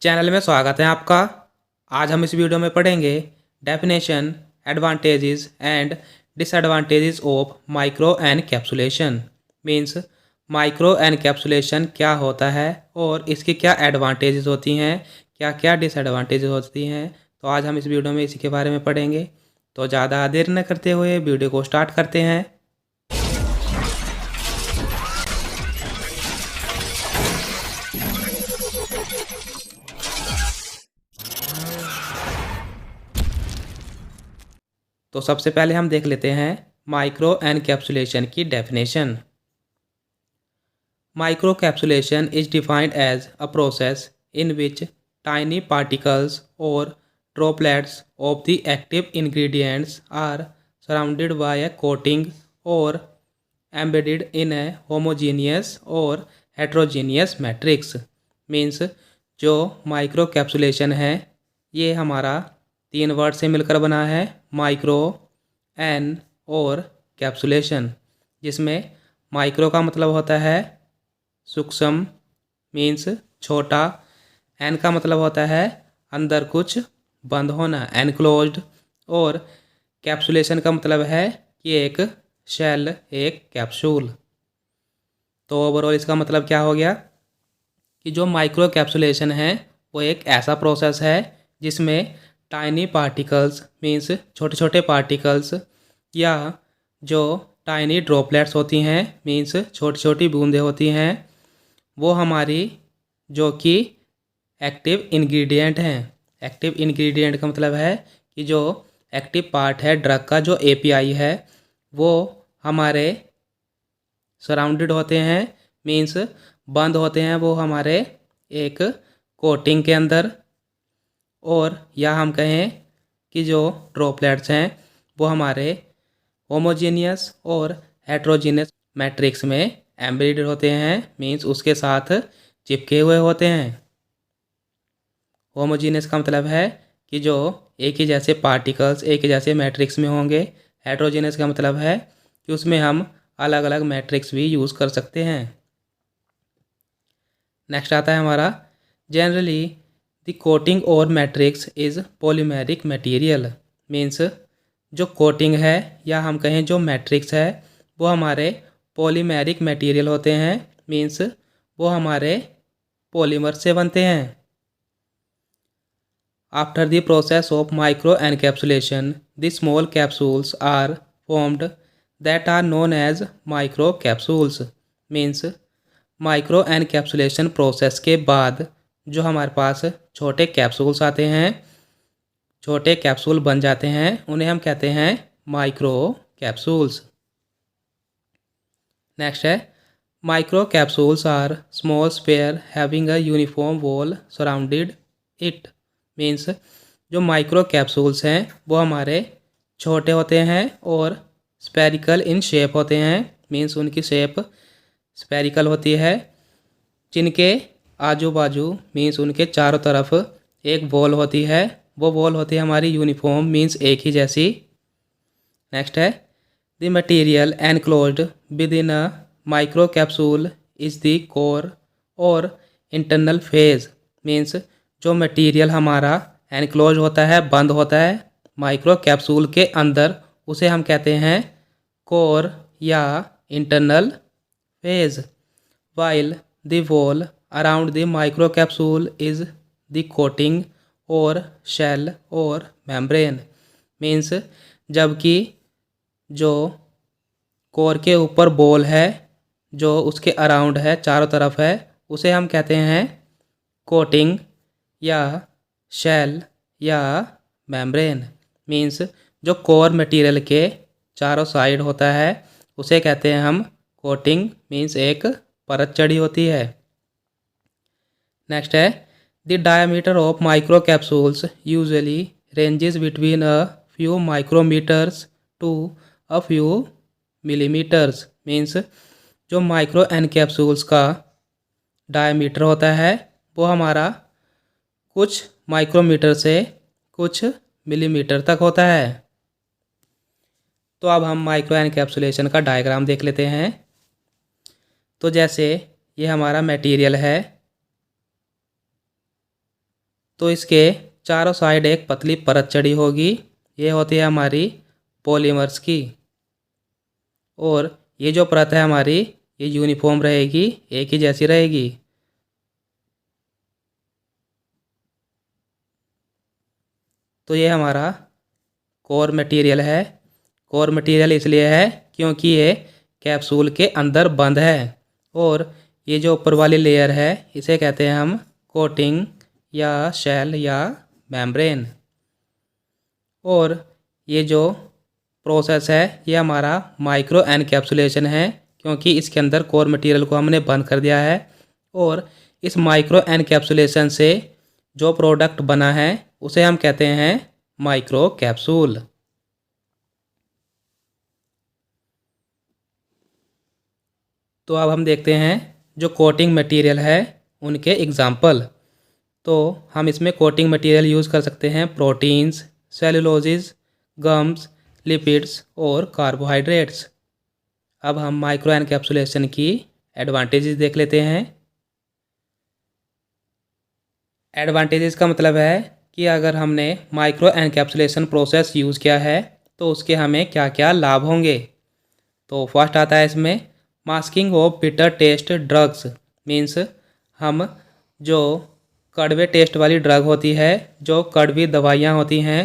Channel में स्वागत है आपका। आज हम इस वीडियो में पढ़ेंगे definition, advantages and disadvantages of micro encapsulation. Means micro encapsulation क्या होता है और इसकी क्या एडवांटेजेस होती हैं, क्या क्या डिसएडवांटेजेस होती हैं। तो आज हम इस वीडियो में इसी के बारे में पढ़ेंगे। तो ज़्यादा देर न करते हुए वीडियो को स्टार्ट करते हैं। तो सबसे पहले हम देख लेते हैं माइक्रो एनकैप्सुलेशन की definition. Microcapsulation is defined as a process in which tiny particles or droplets of the active ingredients are surrounded by a coating or embedded in a homogeneous or heterogeneous matrix। Means जो माइक्रोकैप्सुलेशन है ये हमारा 3 word से मिलकर बना है, micro, N और capsulation, जिसमें माइक्रो का मतलब होता है सूक्ष्म, मीन्स छोटा। एन का मतलब होता है अंदर कुछ बंद होना, एनक्लोज्ड। और कैप्सुलेशन का मतलब है कि एक शेल, एक कैप्सूल। तो ओवरऑल इसका मतलब क्या हो गया कि जो माइक्रो कैप्सुलेशन है वो एक ऐसा प्रोसेस है जिसमें टाइनी पार्टिकल्स, मीन्स छोटे छोटे पार्टिकल्स, या जो टाइनी ड्रॉपलेट्स होती हैं, मीन्स छोटी छोटी बूंदें होती हैं, वो हमारी जो कि एक्टिव इंग्रेडिएंट हैं। एक्टिव इंग्रेडिएंट का मतलब है कि जो एक्टिव पार्ट है ड्रग का, जो एपीआई है, वो हमारे सराउंडेड होते हैं, मीन्स बंद होते हैं वो हमारे एक कोटिंग के अंदर। और या हम कहें कि जो ड्रॉपलेट्स हैं वो हमारे होमोजेनियस और हेट्रोजीनियस मैट्रिक्स में एम्बेडेड होते हैं, मीन्स उसके साथ चिपके हुए होते हैं। होमोजीनियस का मतलब है कि जो एक ही जैसे पार्टिकल्स एक ही जैसे मैट्रिक्स में होंगे। हेट्रोजीनियस का मतलब है कि उसमें हम अलग अलग मैट्रिक्स भी यूज़ कर सकते हैं। नेक्स्ट आता है हमारा जनरली द कोटिंग और matrix is polymeric material. Means जो कोटिंग है या हम कहें जो मैट्रिक्स है वो हमारे पॉलीमेरिक मटेरियल होते हैं, मीन्स वो हमारे पॉलीमर से बनते हैं। After the process of micro encapsulation the small capsules are formed that are known as micro capsules. Means micro encapsulation process के बाद जो हमारे पास छोटे कैप्सूल्स आते हैं, छोटे कैप्सूल बन जाते हैं, उन्हें हम कहते हैं माइक्रो कैप्सूल्स। नेक्स्ट है micro capsules are small sphere having a uniform wall surrounded it. Means जो माइक्रो कैप्सूल्स हैं वो हमारे छोटे होते हैं और स्पेरिकल इन शेप होते हैं, मीन्स उनकी शेप स्पेरिकल होती है, जिनके आजू बाजू, मीन्स उनके चारों तरफ एक वॉल होती है। वो वॉल होती है हमारी यूनिफॉर्म, मीन्स एक ही जैसी। नेक्स्ट है the material enclosed with in a micro capsule is the core और इंटरनल फेज। मीन्स जो मटेरियल हमारा एनक्लोज होता है, बंद होता है माइक्रो कैप्सूल के अंदर, उसे हम कहते हैं कोर या internal phase. While the wall around the micro capsule is the coating और शेल और मेम्ब्रेन। मीन्स जबकि जो कोर के ऊपर बॉल है, जो उसके अराउंड है, चारों तरफ है, उसे हम कहते हैं कोटिंग या शेल या मेम्ब्रेन। मीन्स जो कोर मटेरियल के चारों साइड होता है उसे कहते हैं हम कोटिंग, मीन्स एक परत चढ़ी होती है। नेक्स्ट है the diameter of micro capsules usually ranges between a few micrometres to a few millimetres. Means जो माइक्रो एनकैप्सूल्स का डायमीटर होता है वो हमारा कुछ माइक्रोमीटर से कुछ मिलीमीटर तक होता है। तो अब हम माइक्रो एनकैप्सुलेशन का डायग्राम देख लेते हैं। तो जैसे ये हमारा मटेरियल है, तो इसके चारों साइड एक पतली परत चढ़ी होगी, ये होती है हमारी पॉलीमर्स की। और ये जो परत है हमारी, ये यूनिफॉर्म रहेगी, एक ही जैसी रहेगी। तो ये हमारा कोर मटेरियल है। कोर मटेरियल इसलिए है क्योंकि ये कैप्सूल के अंदर बंद है। और ये जो ऊपर वाली लेयर है इसे कहते हैं हम कोटिंग या शेल या मेम्ब्रेन। और ये जो प्रोसेस है ये हमारा माइक्रो एनकैप्सुलेशन है, क्योंकि इसके अंदर कोर मटेरियल को हमने बंद कर दिया है। और इस माइक्रो एनकैप्सुलेशन से जो प्रोडक्ट बना है उसे हम कहते हैं माइक्रो कैप्सूल। तो अब हम देखते हैं जो कोटिंग मटेरियल है उनके एग्जाम्पल। तो हम इसमें कोटिंग मटेरियल यूज़ कर सकते हैं प्रोटीन्स, सेलुलोजिस, गम्स, लिपिड्स और कार्बोहाइड्रेट्स। अब हम माइक्रो एनकैप्सुलेशन की एडवांटेजेस देख लेते हैं। एडवांटेजेस का मतलब है कि अगर हमने माइक्रो एनकैप्सुलेशन प्रोसेस यूज़ किया है तो उसके हमें क्या क्या लाभ होंगे। तो फर्स्ट आता है इसमें masking of bitter taste drugs. Means हम जो कड़वे टेस्ट वाली ड्रग होती है, जो कड़वी दवाइयाँ होती हैं,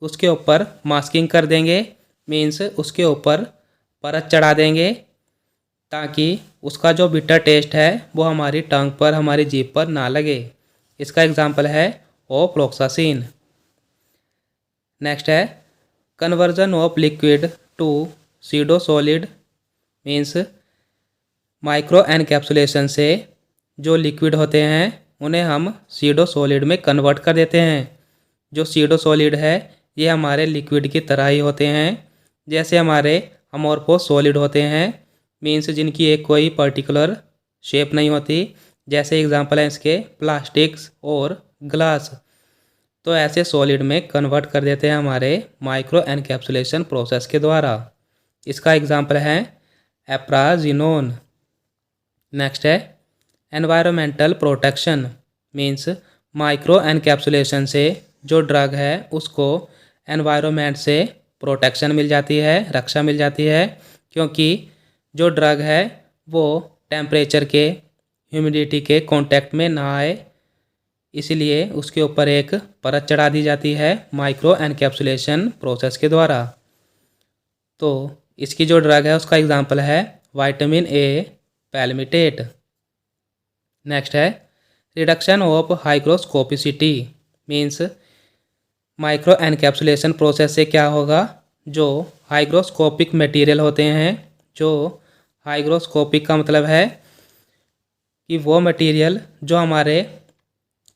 उसके ऊपर मास्किंग कर देंगे। मीन्स उसके ऊपर परत चढ़ा देंगे ताकि उसका जो बिटर टेस्ट है वो हमारी टंग पर, हमारी जीभ पर ना लगे। इसका एग्जाम्पल है ओफ्लोक्सासिन। नेक्स्ट है conversion of liquid to pseudo solid. Means micro encapsulation से जो लिक्विड होते हैं उन्हें हम सीडो सॉलिड में कन्वर्ट कर देते हैं। जो सीडो सॉलिड है ये हमारे लिक्विड की तरह ही होते हैं, जैसे हमारे अमोर्फोस सॉलिड होते हैं। मीन्स जिनकी एक कोई पर्टिकुलर शेप नहीं होती। जैसे एग्जांपल है इसके प्लास्टिक्स और ग्लास। तो ऐसे सॉलिड में कन्वर्ट कर देते हैं हमारे माइक्रो एनकैप्सुलेशन प्रोसेस के द्वारा। इसका एग्जांपल है एप्राजिनोन। नेक्स्ट है environmental protection. Means micro encapsulation से जो ड्रग है उसको एनवायरनमेंट से प्रोटेक्शन मिल जाती है, रक्षा मिल जाती है। क्योंकि जो ड्रग है वो टेम्परेचर के, ह्यूमिडिटी के कांटेक्ट में ना आए, इसलिए उसके ऊपर एक परत चढ़ा दी जाती है माइक्रो एनकैप्सुलेशन प्रोसेस के द्वारा। तो इसकी जो ड्रग है उसका एग्जांपल है विटामिन ए पैल्मिटेट। नेक्स्ट है reduction of hygroscopicity. Means micro encapsulation process से क्या होगा, जो हाइग्रोस्कोपिक मटेरियल होते हैं, जो हाइग्रोस्कोपिक का मतलब है कि वो मटेरियल जो हमारे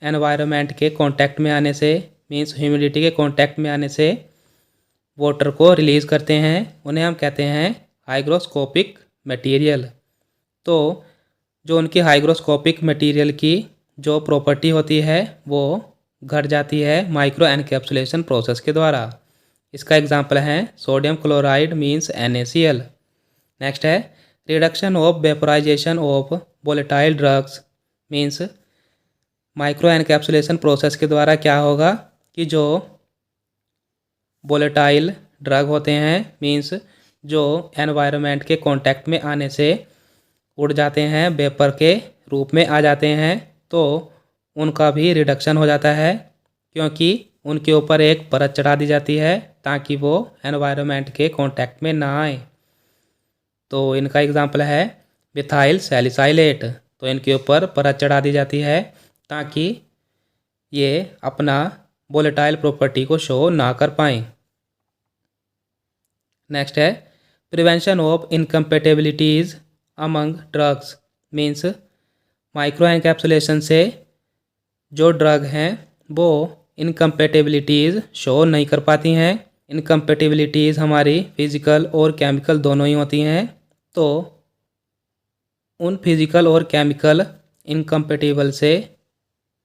एनवायरनमेंट के कांटेक्ट में आने से, मीन्स ह्यूमिडिटी के कांटेक्ट में आने से वाटर को रिलीज़ करते हैं, उन्हें हम कहते हैं हाइग्रोस्कोपिक मटेरियल। तो जो उनकी हाइग्रोस्कोपिक मटेरियल की जो प्रॉपर्टी होती है वो घट जाती है माइक्रो एनकैप्सुलेशन प्रोसेस के द्वारा। इसका एग्जांपल है sodium chloride means NaCl। Next है reduction of vaporization of volatile drugs. Means micro encapsulation process के द्वारा क्या होगा कि जो वोलेटाइल ड्रग होते हैं, मीन्स जो एनवायरनमेंट के कांटेक्ट में आने से उड़ जाते हैं, वेपर के रूप में आ जाते हैं, तो उनका भी रिडक्शन हो जाता है। क्योंकि उनके ऊपर एक परत चढ़ा दी जाती है ताकि वो एनवायरनमेंट के कांटेक्ट में ना आए। तो इनका एग्जांपल है मिथाइल सैलिसाइलेट। तो इनके ऊपर परत चढ़ा दी जाती है ताकि ये अपना वोलेटाइल प्रॉपर्टी को शो ना कर पाएँ। नेक्स्ट है prevention of incompatibilities among drugs. Means micro encapsulation से जो ड्रग हैं वो इनकम्पेटेबिलिटीज़ शो नहीं कर पाती हैं। इनकम्पेटेबिलिटीज़ हमारी फिज़िकल और केमिकल दोनों ही होती हैं। तो उन फिज़िकल और केमिकल इनकम्पेटिबल से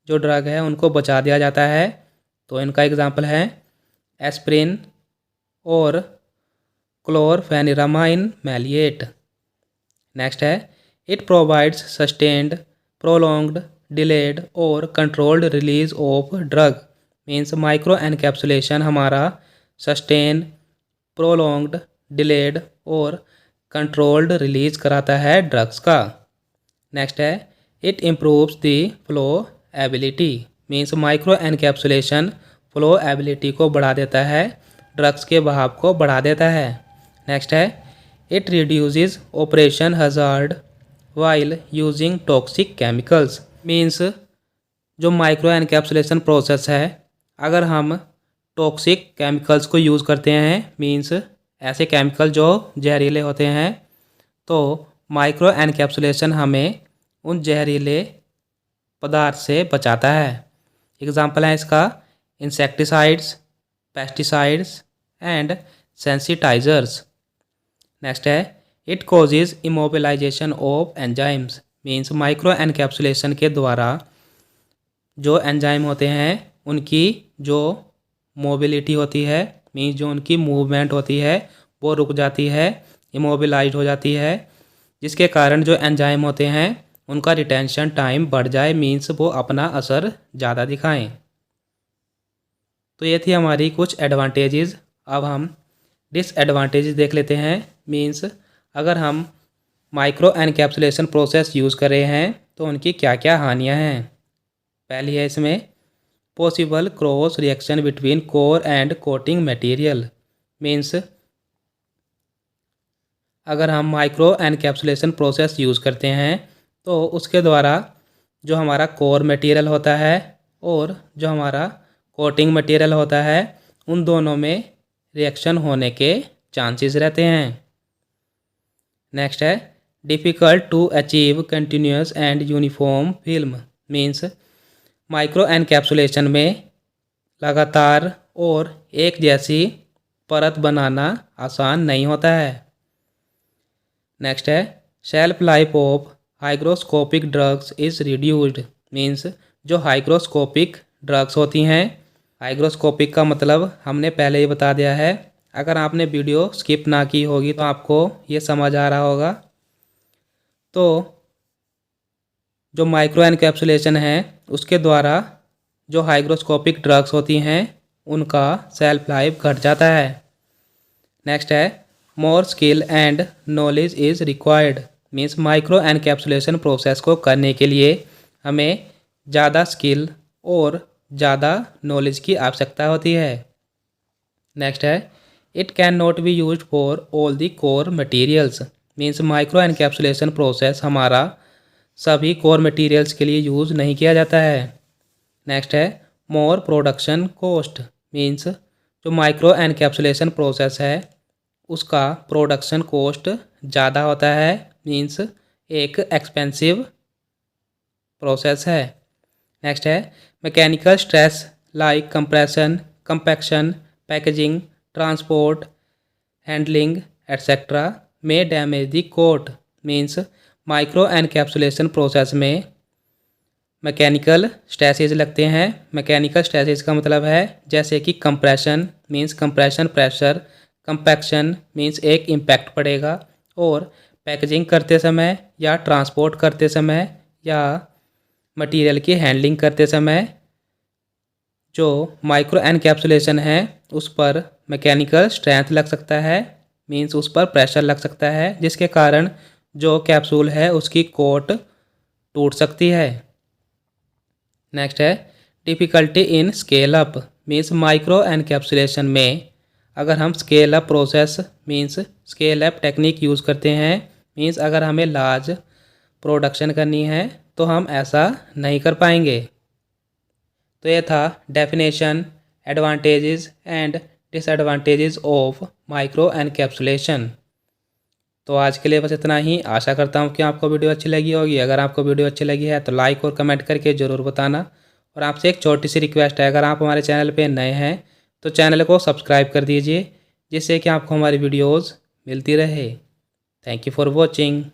जो ड्रग है उनको बचा दिया जाता है। तो इनका एग्जांपल है एस्प्रिन और क्लोरफेनिरामाइन मैलिएट। नेक्स्ट है it provides sustained prolonged delayed और controlled release of drug. Means micro encapsulation हमारा सस्टेन, प्रोलॉन्ग्ड, डिलेड और कंट्रोल्ड रिलीज कराता है ड्रग्स का। नेक्स्ट है it improves the flow ability. Means micro encapsulation flow ability को बढ़ा देता है, ड्रग्स के बहाव को बढ़ा देता है। नेक्स्ट है it reduces operation hazard while using toxic chemicals. Means जो माइक्रो एनकैप्सुलेशन प्रोसेस है, अगर हम टॉक्सिक केमिकल्स को यूज़ करते हैं, मीन्स ऐसे केमिकल जो जहरीले होते हैं, तो माइक्रो एनकैप्सुलेशन हमें उन जहरीले पदार्थ से बचाता है। एग्जाम्पल है इसका insecticides, pesticides and sensitisers. Next है it causes immobilisation of enzymes. Means micro encapsulation के द्वारा जो एंजाइम होते हैं उनकी जो मोबिलिटी होती है, मीन्स जो उनकी मूवमेंट होती है वो रुक जाती है, इमोबिलाइज हो जाती है, जिसके कारण जो एंजाइम होते हैं उनका रिटेंशन टाइम बढ़ जाए, मीन्स वो अपना असर ज़्यादा दिखाएं। तो ये थी हमारी कुछ एडवांटेजेस। अब हम डिसएडवांटेजेस देख लेते हैं। मीन्स अगर हम माइक्रो एनकैप्सुलेशन प्रोसेस यूज़ कर रहे हैं तो उनकी क्या क्या हानियाँ हैं। पहली है इसमें possible cross reaction between core and coating material. Means अगर हम माइक्रो एनकैप्सुलेशन प्रोसेस यूज़ करते हैं तो उसके द्वारा जो हमारा कोर मटेरियल होता है और जो हमारा कोटिंग मटेरियल होता है उन दोनों में रिएक्शन होने के चांसेस रहते हैं। नेक्स्ट है difficult to achieve continuous and uniform film. Means micro encapsulation में लगातार और एक जैसी परत बनाना आसान नहीं होता है। नेक्स्ट है shelf life of hygroscopic drugs is reduced. Means जो हाइग्रोस्कोपिक ड्रग्स होती हैं, हाइग्रोस्कोपिक का मतलब हमने पहले ही बता दिया है, अगर आपने वीडियो स्किप ना की होगी तो आपको ये समझ आ रहा होगा। तो जो माइक्रो एनकैप्सुलेशन है उसके द्वारा जो हाइग्रोस्कोपिक ड्रग्स होती हैं उनका सेल्फ लाइफ घट जाता है। नेक्स्ट है more skill and knowledge is required. Means micro encapsulation process को करने के लिए हमें ज़्यादा स्किल और ज़्यादा नॉलेज की आवश्यकता होती है। नेक्स्ट है it can not be used for all the core materials. Means micro encapsulation process हमारा सभी कोर मटेरियल्स के लिए यूज़ नहीं किया जाता है। नेक्स्ट है मोर प्रोडक्शन कॉस्ट। मीन्स जो माइक्रो एनकैप्सुलेशन प्रोसेस है उसका प्रोडक्शन कॉस्ट ज़्यादा होता है, मीन्स एक एक्सपेंसिव प्रोसेस है। नेक्स्ट है mechanical stress like compression, compaction, packaging, transport, handling etcetera में damage the coat. Means micro encapsulation process में मैकेनिकल स्ट्रेसेस लगते हैं। मैकेनिकल स्ट्रेसेस का मतलब है जैसे कि compression means compression pressure, compaction means एक इम्पैक्ट पड़ेगा, और पैकेजिंग करते समय या ट्रांसपोर्ट करते समय या मटेरियल की हैंडलिंग करते समय जो माइक्रो एनकैप्सुलेशन है उस पर मैकेनिकल स्ट्रेंथ लग सकता है, मीन्स उस पर प्रेशर लग सकता है, जिसके कारण जो कैप्सूल है उसकी कोट टूट सकती है। नेक्स्ट है difficulty in scale up. Means micro encapsulation में अगर हम scale up process means scale up technique use करते हैं, मीन्स अगर हमें लार्ज प्रोडक्शन करनी है तो हम ऐसा नहीं कर पाएंगे। तो ये था definition, advantages and disadvantages of micro encapsulation. तो आज के लिए बस इतना ही। आशा करता हूँ कि आपको वीडियो अच्छी लगी होगी। अगर आपको वीडियो अच्छी लगी है तो लाइक और कमेंट करके ज़रूर बताना। और आपसे एक छोटी सी रिक्वेस्ट है, अगर आप हमारे चैनल पे नए हैं तो चैनल को सब्सक्राइब कर दीजिए, जिससे कि आपको हमारी वीडियोज़ मिलती रहे। Thank you for watching.